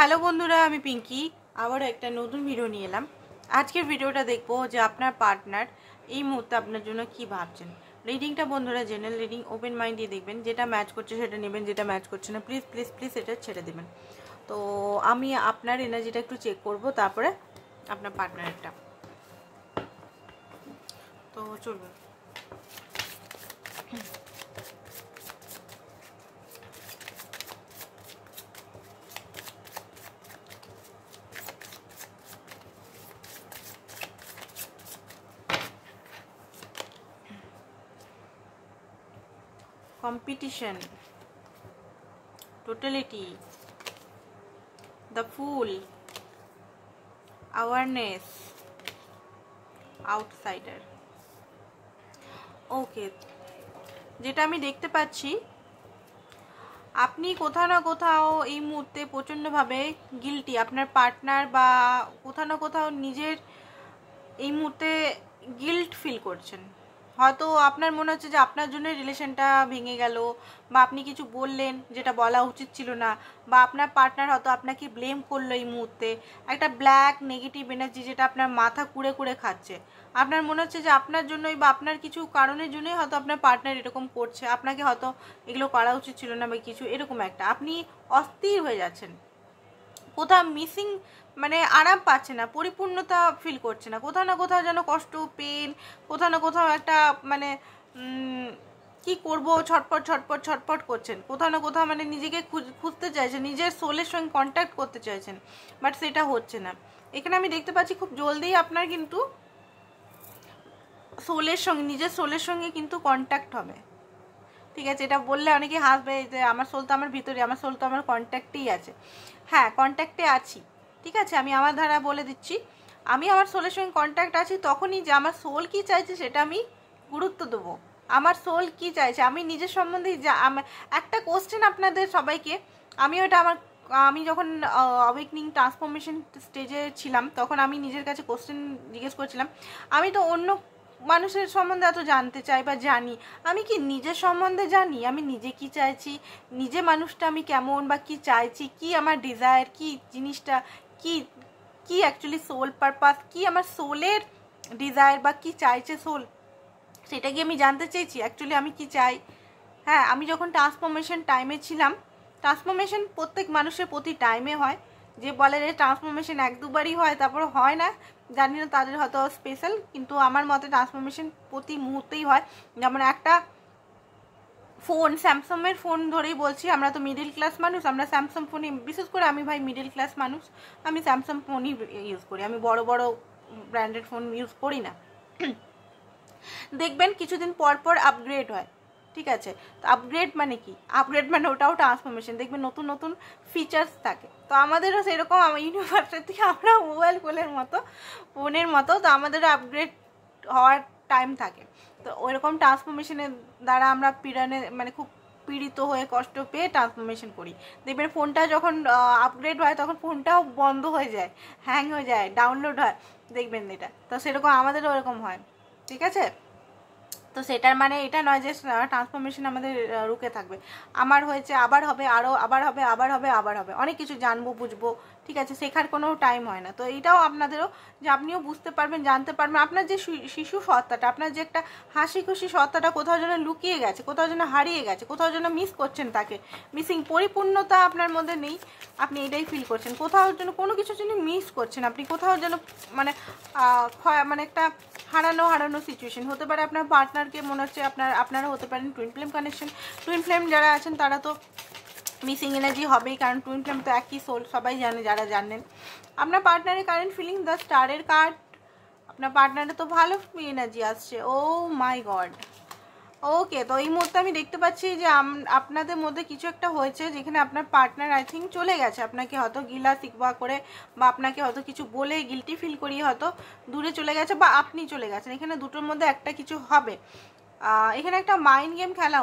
Hello বন্ধুরা, আমি পিঙ্কি আবারও একটা নতুন ভিডিও নিয়ে এলাম। আজকের ভিডিওটা দেখবো যে আপনার পার্টনার এই মুহূর্তে আপনার জন্য কি ভাবছেন। রিডিংটা বন্ধুরা জেনারেল রিডিং, ওপেন মাইন্ড দিয়ে দেখবেন। যেটা ম্যাচ করছে সেটা নেবেন, যেটা ম্যাচ করছে না প্লিজ প্লিজ প্লিজ এটা ছেড়ে দেবেন। তো আমি আপনার এনার্জিটা একটু চেক করব, তারপরে আপনার পার্টনারটা। তো চলুন। Competition, totality, the fool, awareness, outsider. ওকে, যেটা আমি দেখতে পাচ্ছি আপনি কোথাও না কোথাও এই মুহূর্তে প্রচণ্ডভাবে গিল্টি, আপনার পার্টনার বা কোথাও না কোথাও নিজের এই মুহূর্তে গিল্ট ফিল করছেন। হয়তো আপনার মনে হচ্ছে যে আপনার জন্য রিলেশনটা ভেঙে গেল, বা আপনি কিছু বললেন যেটা বলা উচিত ছিল না, বা আপনার পার্টনার হয়তো আপনাকে ব্লেম করলো। এই মুহূর্তে একটা ব্ল্যাক নেগেটিভ এনার্জি যেটা আপনার মাথা কুড়ে কুড়ে খাচ্ছে। আপনার মনে হচ্ছে যে আপনার জন্যই বা আপনার কিছু কারণের জন্যই হয়তো আপনার পার্টনার এরকম করছে, আপনাকে হয়তো এগুলো করা উচিত ছিল না বা কিছু এরকম একটা। আপনি অস্থির হয়ে যাচ্ছেন, কোথাও মিসিং, মানে আরাম পাচ্ছে না, পরিপূর্ণতা ফিল করছে না, কোথাও না কোথাও যেন কষ্ট, পেন, কোথাও না কোথাও একটা মানে কি করব ছটপট ছটপট ছটপট করছেন, কোথাও না কোথাও মানে নিজেকে খুঁজতে চাইছেন, নিজের সোলের সঙ্গে কন্ট্যাক্ট করতে চাইছেন, বাট সেটা হচ্ছে না। এখানে আমি দেখতে পাচ্ছি খুব জলদি আপনার কিন্তু সোলের সঙ্গে, নিজের সোলের সঙ্গে কিন্তু কন্ট্যাক্ট হবে। ঠিক আছে, এটা বললে অনেকে হাসবে যে আমার সোল তো আমার ভিতরে, আমার সোল তো আমার কন্ট্যাক্টেই আছে। হ্যাঁ, কন্ট্যাক্টে আছি, ঠিক আছে। আমি আমার ধারা বলে দিচ্ছি, আমি আমার সোলের সঙ্গে কন্ট্যাক্ট আছি। তখনই যে আমার সোল কি চাইছে সেটা আমি গুরুত্ব দেবো। আমার সোল কি চাইছে, আমি নিজের সম্বন্ধে একটা কোশ্চেন আপনাদের সবাইকে, আমি যখন অ্যাওয়েকনিং ট্রান্সফরমেশন স্টেজে ছিলাম, তখন আমি নিজের কাছে কোশ্চেন জিজ্ঞেস করছিলাম, আমি তো অন্য মানুষের সম্বন্ধে এত জানতে চাই বা জানি, আমি কি নিজের সম্বন্ধে জানি? আমি নিজে কি চাইছি, নিজে মানুষটা আমি কেমন বা কি চাইছি, কি আমার ডিজায়ার, কি জিনিসটা, কি কি অ্যাকচুয়ালি সোল পারপাস, কি আমার সোলের ডিজায়ার বা কি চাইছে সোল, সেটা কি আমি জানতে চেয়েছি অ্যাকচুয়ালি আমি কি চাই। হ্যাঁ, আমি যখন ট্রান্সফরমেশন টাইমে ছিলাম, ট্রান্সফরমেশন প্রত্যেক মানুষের প্রতি টাইমে হয়। যে বলে যে ট্রান্সফরমেশন এক দুবারই হয়, তারপর হয় না, জানি না, তাদের হয়তো স্পেশাল, কিন্তু আমার মতে ট্রান্সফরমেশন প্রতি মুহূর্তেই হয়। যেমন একটা ফোন, স্যামসাংয়ের ফোন ধরেই বলছি, আমরা তো মিডিল ক্লাস মানুষ, আমরা স্যামসাং ফোনই, বিশেষ করে আমি ভাই মিডিল ক্লাস মানুষ, আমি স্যামসাং ফোনই ইউজ করি, আমি বড় বড় ব্র্যান্ডেড ফোন ইউজ করি না। দেখবেন কিছুদিন পর পর আপগ্রেড হয়, ঠিক আছে। তো আপগ্রেড মানে কি? আপগ্রেড মানে ওটাও ট্রান্সফরমেশন, দেখবেন নতুন নতুন ফিচার্স থাকে। তো আমাদেরও সেরকম, ইউনিভার্সের থেকে আমরা মোবাইল ফোনের মতো, তো আমাদেরও আপগ্রেড হওয়ার টাইম থাকে। তো ওইরকম ট্রান্সফরমেশনের দ্বারা আমরা মানে খুব পীড়িত হয়ে কষ্ট পেয়ে ট্রান্সফরমেশন করি। দেখবেন ফোনটা যখন আপগ্রেড হয় তখন ফোনটাও বন্ধ হয়ে যায়, হ্যাং হয়ে যায়, ডাউনলোড হয়, দেখবেন এটা। তো সেরকম আমাদেরও ওরকম হয়, ঠিক আছে। তো সেটার মানে এটা নয় যে ট্রান্সফরমেশন আমাদের রুকে থাকবে। আমার হয়েছে, আবার হবে, আরও আবার হবে, আবার হবে, আবার হবে, অনেক কিছু জানবো বুঝবো, ঠিক আছে, শেখার কোনো টাইম হয় না। তো এইটাও আপনাদেরও, যে আপনিও বুঝতে পারবেন, জানতে পারবেন আপনার যে শিশু সত্তাটা, আপনার যে একটা হাসি খুশি সত্তাটা কোথাও যেন লুকিয়ে গেছে, কোথাও যেন হারিয়ে গেছে, কোথাও যেন মিস করছেন তাকে, মিসিং, পরিপূর্ণতা আপনার মধ্যে নেই, আপনি এটাই ফিল করছেন, কোথাও যেন কোনো কিছু যেন মিস করছেন আপনি, কোথাও যেন মানে মানে একটা হারানো সিচুয়েশন হতে পারে। আপনার পার্টনারকে মনে হচ্ছে, আপনারা হতে পারেন twin flame connection, twin flame যারা আছেন তারা তো মিসিং এনার্জি হবেই, কারণ টুইন ফ্লেম তো একই সোল, সবাই জানে যারা জানেন। আপনার পার্টনারের কারেন্ট ফিলিং, দ্য স্টারের কার্ড, আপনার পার্টনারে তো ভালো এনার্জি আসছে। ও মাই গড, ওকে। তো এই মুহূর্তে আমি দেখতে পাচ্ছি যে আপনাদের মধ্যে কিছু একটা হয়েছে, যেখানে আপনার পার্টনার আই থিঙ্ক চলে গেছে, আপনাকে হয়তো গিলা শিকবা করে, বা আপনাকে হয়তো কিছু বলে গিল্টি ফিল করিয়ে হয়তো দূরে চলে গেছে, বা আপনি চলে গেছেন। এখানে দুটোর মধ্যে একটা কিছু হবে। এখানে একটা মাইন্ড গেম খেলা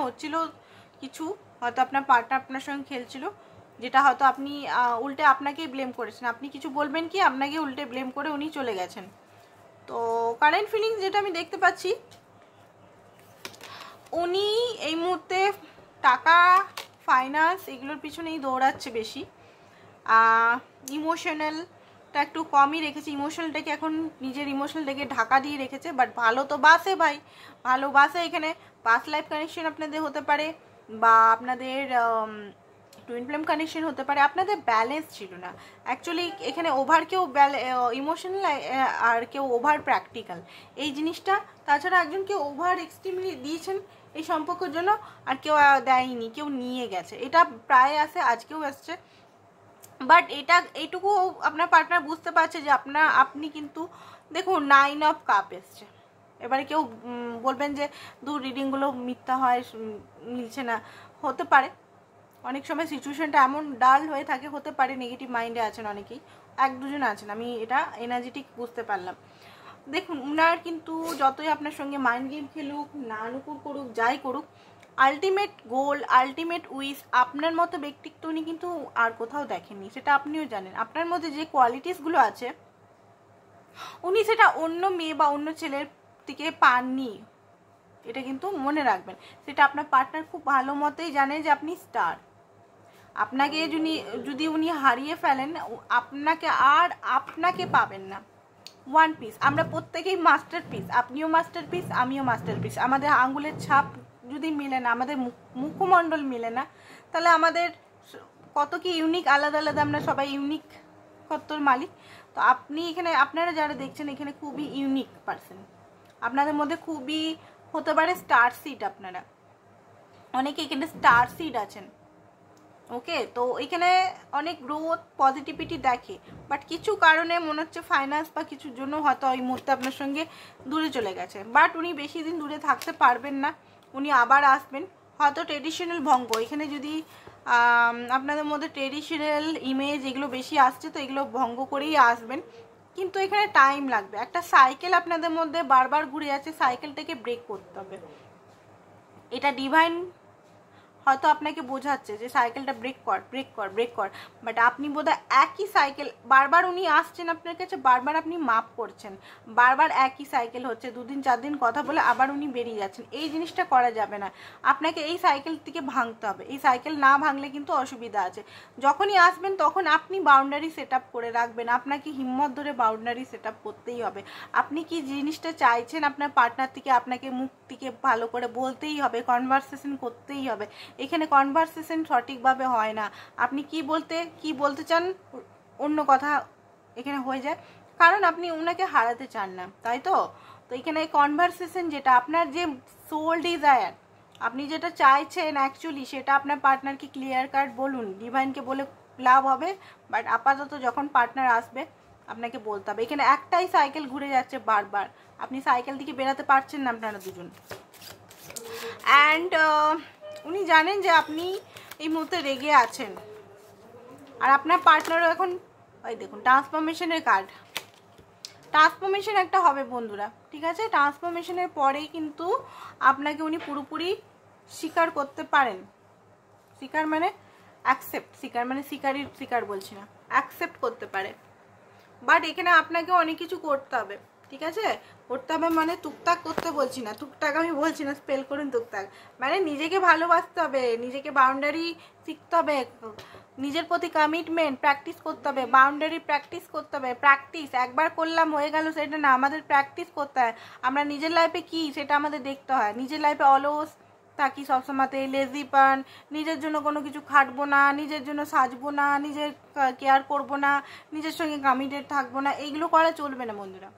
হচ্ছিল, কিছু হয়তো আপনার পার্টনার আপনার সঙ্গে খেলছিল, যেটা হয়তো আপনি উল্টে আপনাকেই ব্লেম করেছেন। আপনি কিছু বলবেন কি, আপনাকে উল্টে ব্লেম করে উনি চলে গেছেন। তো কারেন্ট ফিলিংস যেটা আমি দেখতে পাচ্ছি, উনি এই মুহূর্তে টাকা ফাইন্যান্স এগুলোর পিছনেই দৌড়াচ্ছে বেশি। ইমোশনালটা একটু কমই রেখেছে, ইমোশনালটাকে এখন নিজের ইমোশনালটাকে ঢাকা দিয়ে রেখেছে। বাট ভালো তো বাসে ভাই, ভালো বাসে। এখানে পাস্ট লাইফ কানেকশন আপনাদের হতে পারে, বা আপনাদের টুইন ফ্লেম কানেকশন হতে পারে। আপনাদের ব্যালেন্স ছিল না অ্যাকচুয়ালি এখানে, ওভার কেউ ইমোশনাল আর কেউ ওভার প্র্যাকটিক্যাল, এই জিনিসটা। তাছাড়া একজনকে ওভার এক্সট্রিমলি দিয়েছেন এই সম্পর্কের জন্য, আর কেউ দেয়নি, কেউ নিয়ে গেছে। এটা প্রায় আসে, আজকেও আসছে। বাট এইটুকু আপনার পার্টনার বুঝতে পারছে যে আপনি কিন্তু দেখুন 9 অফ কাপ এসছে। এবারে কেউ বলবেন যে রিডিংগুলো মিথ্যা হয়, মিলছে না, হতে পারে। অনেক সময় সিচুয়েশনটা এমন ডাল হয়ে থাকে, হতে পারে নেগেটিভ মাইন্ডে আছেন অনেকেই, 1-2 জন আছেন, আমি এটা এনার্জেটিক বুঝতে পারলাম। দেখুন উনার কিন্তু যতই আপনার সঙ্গে মাইন্ড গেম খেলুক, নানুকুর করুক, যাই করুক, আলটিমেট গোল, আলটিমেট উইশ আপনার মতো ব্যক্তিত্ব উনি কিন্তু আর কোথাও দেখেননি, সেটা আপনিও জানেন। আপনার মধ্যে যে কোয়ালিটিসগুলো আছে উনি সেটা অন্য মেয়ে বা অন্য ছেলের থেকে পাননি, এটা কিন্তু মনে রাখবেন। সেটা আপনার পার্টনার খুব ভালো মতোই জানে যে আপনি স্টার। আপনাকে যদি উনি হারিয়ে ফেলেন, আপনাকে পাবেন না। ওয়ান পিস, আমরা প্রত্যেকেই মাস্টার পিস, আপনিও মাস্টার পিস, আমিও মাস্টার পিস। আমাদের আঙ্গুলের ছাপ যদি মিলে না, আমাদের মুখমণ্ডল মিলে না, তাহলে আমাদের কত কি ইউনিক, আলাদা আলাদা, আমরা সবাই ইউনিক সত্তর মালিক। তো আপনি এখানে, আপনারা যারা দেখছেন এখানে খুবই ইউনিক পারসন, আপনাদের মধ্যে খুবই হতে পারে স্টার সিড, আপনারা অনেকে এখানে স্টার সিড আছেন। ওকে, তো এখানে অনেক গ্রোথ পজিটিভিটি দেখে, বাট কিছু কারণে মনে হচ্ছে ফাইন্যান্স বা কিছুর জন্য হয়তো ওই মুহূর্তে আপনার সঙ্গে দূরে চলে গেছে। বাট উনি বেশি দিন দূরে থাকতে পারবেন না, উনি আবার আসবেন। হয়তো ট্রেডিশনাল ভঙ্গ, এখানে যদি আপনাদের মধ্যে ট্রেডিশনাল ইমেজ এগুলো বেশি আসছে, তো এগুলো ভঙ্গ করেই আসবেন। কিন্তু এখানে টাইম লাগবে। একটা সাইকেল আপনাদের মধ্যে বারবার ঘুরে যাচ্ছে, সাইকেলটাকে ব্রেক করতে হবে। এটা ডিভাইন হয়তো আপনাকে বোঝাচ্ছে যে সাইকেলটা ব্রেক কর, ব্রেক কর, ব্রেক কর। বাট আপনি বোধহয় একই সাইকেল বারবার, উনি আসছেন আপনার কাছে, বারবার আপনি মাপ করছেন, বারবার একই সাইকেল হচ্ছে, 2 দিন 4 দিন কথা বলে আবার উনি বেরিয়ে যাচ্ছেন। এই জিনিসটা করা যাবে না, আপনাকে এই সাইকেল থেকে ভাঙতে হবে। এই সাইকেল না ভাঙলে কিন্তু অসুবিধা আছে। যখনই আসবেন তখন আপনি বাউন্ডারি সেট আপ করে রাখবেন, আপনাকে হিম্মত ধরে বাউন্ডারি সেট আপ করতেই হবে। আপনি কি জিনিসটা চাইছেন আপনার পার্টনার থেকে, আপনাকে মুখ থেকে ভালো করে বলতেই হবে, কনভারসেশন করতেই হবে। এখানে কনভারসেশন সঠিকভাবে হয় না, আপনি কি বলতে চান অন্য কথা এখানে হয়ে যায়, কারণ আপনি ওনাকে হারাতে চান না, তাই তো। তো এখানে কনভারসেশন যেটা আপনার যে সোল ডিজায়ার, আপনি যেটা চাইছেন অ্যাকচুয়ালি, সেটা আপনার পার্টনারকে ক্লিয়ার কাট বলুন, ডিভাইনকে বলে লাভ হবে। বাট আপাতত যখন পার্টনার আসবে আপনাকে বলতে হবে। এখানে একটাই সাইকেল ঘুরে যাচ্ছে বারবার, আপনি সাইকেল থেকে বেরাতে পারছেন না আপনারা দুজন। অ্যান্ড উনি জানেন যে আপনি এই মুহূর্তে রেগে আছেন, আর আপনার পার্টনারও এখন ওই দেখুন ট্রান্সফরমেশনের কার্ড। ট্রান্সফরমেশন একটা হবে বন্ধুরা, ঠিক আছে। ট্রান্সফরমেশনের পরেই কিন্তু আপনাকে উনি পুরোপুরি স্বীকার করতে পারেন। স্বীকার মানে অ্যাকসেপ্ট, স্বীকার মানে স্বীকার বলছি না, অ্যাকসেপ্ট করতে পারে। বাট এখানে আপনাকে অনেক কিছু করতে হবে, ঠিক আছে। করতে হবে মানে টুকটাক করতে বলছি না, টুকটাক আমি বলছি না, স্পেল করুন টুকটাক, মানে নিজেকে ভালোবাসতে হবে, নিজেকে বাউন্ডারি শিখতে হবে, নিজের প্রতি কমিটমেন্ট প্র্যাকটিস করতে হবে, বাউন্ডারি প্র্যাকটিস করতে হবে। প্র্যাকটিস একবার করলাম হয়ে গেল সেটা না, আমাদের প্র্যাকটিস করতে হয়। আমরা নিজের লাইফে কি সেটা আমাদের দেখতে হয়। নিজের লাইফে অলস থাকি সবসময়তে, লেজি পান, নিজের জন্য কোনো কিছু খাটবো না, নিজের জন্য সাজবো না, নিজের কেয়ার করবো না, নিজের সঙ্গে কমিটেড থাকবো না, এইগুলো করা চলবে না বন্ধুরা,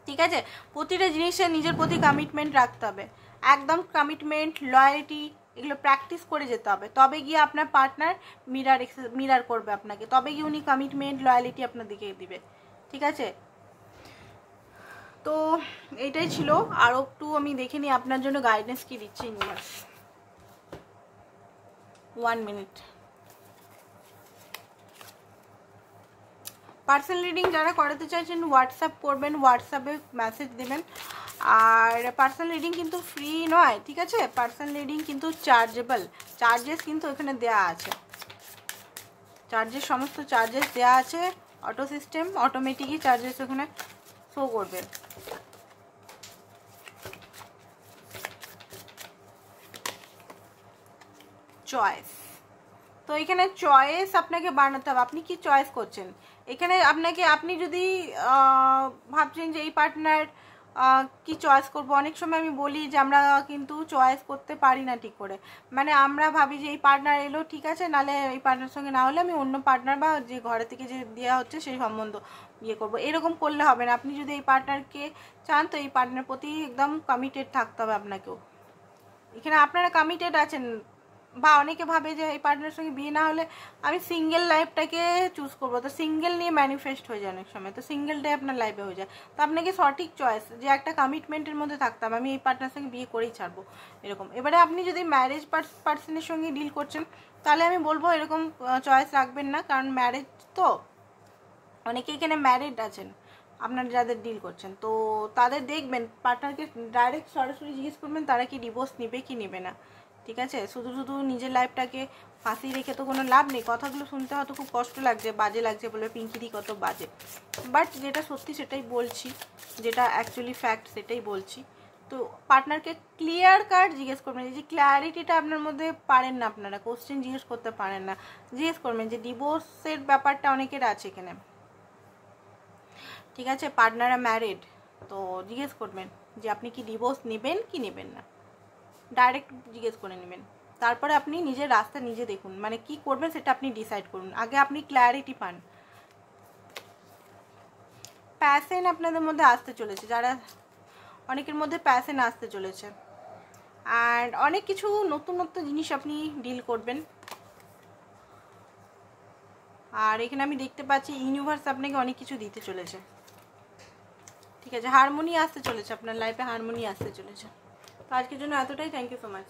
ঠিক আছে। প্রতিটা জিনিসে নিজের প্রতি কমিটমেন্ট রাখতে হবে, একদম কমিটমেন্ট, লয়ালিটি, এগুলো প্র্যাকটিস করে যেতে হবে। তবে গিয়ে আপনার পার্টনার মিরার করবে আপনাকে, তবে গিয়ে উনি কমিটমেন্ট লয়ালিটি আপনার দিকে দিবে, ঠিক আছে। তো এইটাই ছিল। আরও একটু আমি দেখে নিই আপনার জন্য গাইডেন্স কি দিচ্ছে ইউনিভার্স। 1 মিনিট। পার্সোনাল রিডিং যারা করাতে চাইছেন হোয়াটসঅ্যাপ করবেন, হোয়াটসঅ্যাপে মেসেজ দেবেন। আর পার্সোনাল রিডিং কিন্তু ফ্রি নয়, ঠিক আছে। পার্সোনাল রিডিং কিন্তু চার্জেবল, চার্জেস কিন্তু এখানে দেওয়া আছে, চার্জেস সমস্ত চার্জেস দেওয়া আছে। অটো সিস্টেম অটোমেটিকই চার্জেস ওখানে শো করবে। চয়েস। তো এখানে চয়েস আপনাকে বানাতে হবে, আপনি কি চয়েস করছেন এখানে। আপনি যদি ভাবছেন যে এই পার্টনার কি চয়েস করব, অনেক সময় আমি বলি যে আমরা কিন্তু চয়েস করতে পারি না ঠিক করে। মানে আমরা ভাবি যে এই পার্টনার এলো ঠিক আছে, নালে এই পার্টনার সঙ্গে না হলে আমি অন্য পার্টনার বা যে ঘরে থেকে যে দেওয়া হচ্ছে সেই সম্বন্ধ ইয়ে করবো, এরকম করলে হবে না। আপনি যদি এই পার্টনারকে চান তো এই পার্টনার প্রতি একদম কমিটেড থাকতে হবে আপনাকেও। এখানে আপনারা কমিটেড আছেন, বা অনেকে ভাবে যে এই পার্টনারের সঙ্গে বিয়ে না হলে আমি সিঙ্গেল লাইফটাকে চুজ করবো, তো সিঙ্গেল নিয়ে ম্যানিফেস্ট হয়ে যায় অনেক সময়, তো সিঙ্গেলটাই আপনার লাইফে হয়ে যায়। তো আপনাকে সঠিক চয়েস যে একটা কমিটমেন্টের মধ্যে থাকতে হবে, আমি এই পার্টনারের সঙ্গে বিয়ে করেই ছাড়বো এরকম। এবারে আপনি যদি ম্যারেজ পার্সনের সঙ্গে ডিল করছেন তাহলে আমি বলবো এরকম চয়েস রাখবেন না, কারণ ম্যারেজ তো অনেকে এখানে ম্যারিড আছেন আপনারা যাদের ডিল করছেন, তো তাদের দেখবেন পার্টনারকে ডাইরেক্ট সরাসরি জিজ্ঞেস করবেন তারা কি ডিভোর্স নেবে কি নেবে না, ঠিক আছে। শুধু শুধু নিজের লাইফটাকে ফাঁসি রেখে তো কোনো লাভ নেই। কথাগুলো শুনতে হয়তো খুব কষ্ট লাগছে, বাজে লাগছে, বলে পিঙ্কিদি কত বাজে, বাট যেটা সত্যি সেটাই বলছি, যেটা অ্যাকচুয়ালি ফ্যাক্ট সেটাই বলছি। তো পার্টনারকে ক্লিয়ার কাট জিজ্ঞেস করবেন, এই যে ক্ল্যারিটিটা আপনার মধ্যে পারেন না, আপনারা কোশ্চেন জিজ্ঞেস করতে পারেন না, জিজ্ঞেস করবেন যে ডিভোর্সের ব্যাপারটা অনেকের আছে এখানে, ঠিক আছে। পার্টনাররা ম্যারিড, তো জিজ্ঞেস করবেন যে আপনি কি ডিভোর্স নেবেন কি নেবেন না, ডাইরেক্ট জিজ্ঞেস করে নেবেন। তারপরে আপনি নিজের রাস্তা নিজে দেখুন, মানে কি করবেন সেটা আপনি ডিসাইড করুন, আগে আপনি ক্ল্যারিটি পান। প্যাশন আপনাদের মধ্যে আসতে চলেছে, যারা অনেকের মধ্যে প্যাশন আসতে চলেছে, অ্যান্ড অনেক কিছু নতুন নতুন জিনিস আপনি ডিল করবেন। আর এখানে আমি দেখতে পাচ্ছি ইউনিভার্স আপনাকে অনেক কিছু দিতে চলেছে, ঠিক আছে। হারমোনি আসতে চলেছে, আপনার লাইফে হারমোনি আসতে চলেছে। তো আজকের জন্য এতটাই, থ্যাংক ইউ সো মাচ।